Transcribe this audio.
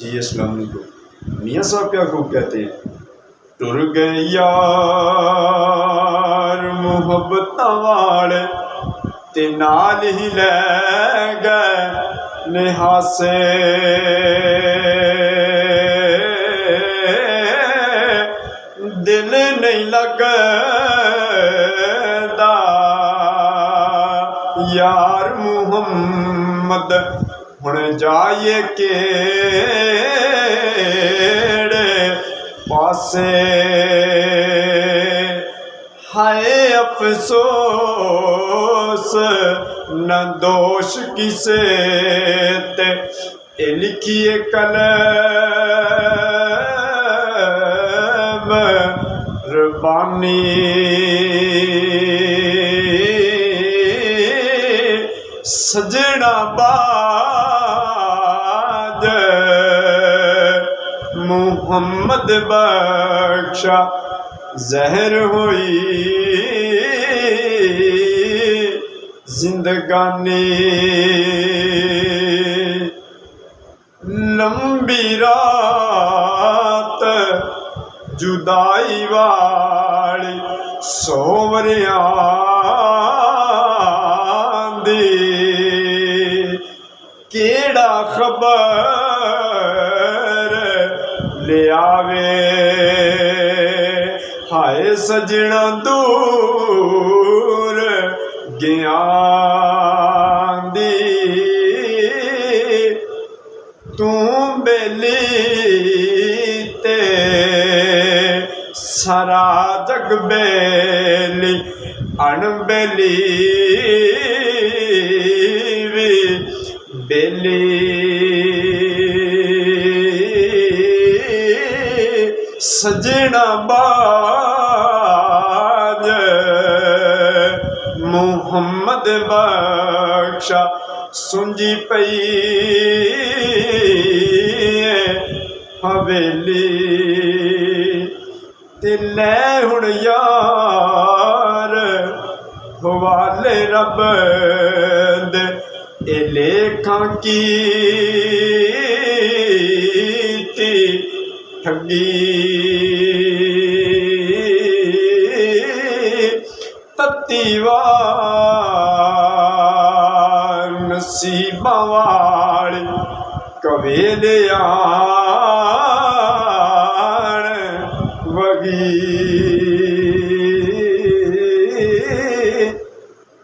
जी अस्सलाम वालेकुम। मियाँ साहब क्या खूब कहते हैं, टुर गए यार मुहब्बत वाले ते नाल ही लै गए निहासे, दिल नहीं लगदा यार मुहम्मद हुण जाइए केड़े पासे। हाय अफसोस न दोष किसे ते ए लिखिए कलम रबानी, सजना बाज मुहम्मद बख्शा जहर हुई जिंदगानी। लंबी रात जुदाई वाली सोवरियां दी, केड़ा खबर ले आवे। हाय सजना दूर गया दी, तू बेली ते सारा जग बेली, अणबेली भी बेली। सजना बाज मुहम्मद बख्शा सुंजी पई हवेली, ते लै हुण यार हवाले रब दे ए लेखां की ठगी। तत्ती वार नसीबां वाली कवेले आण वगी।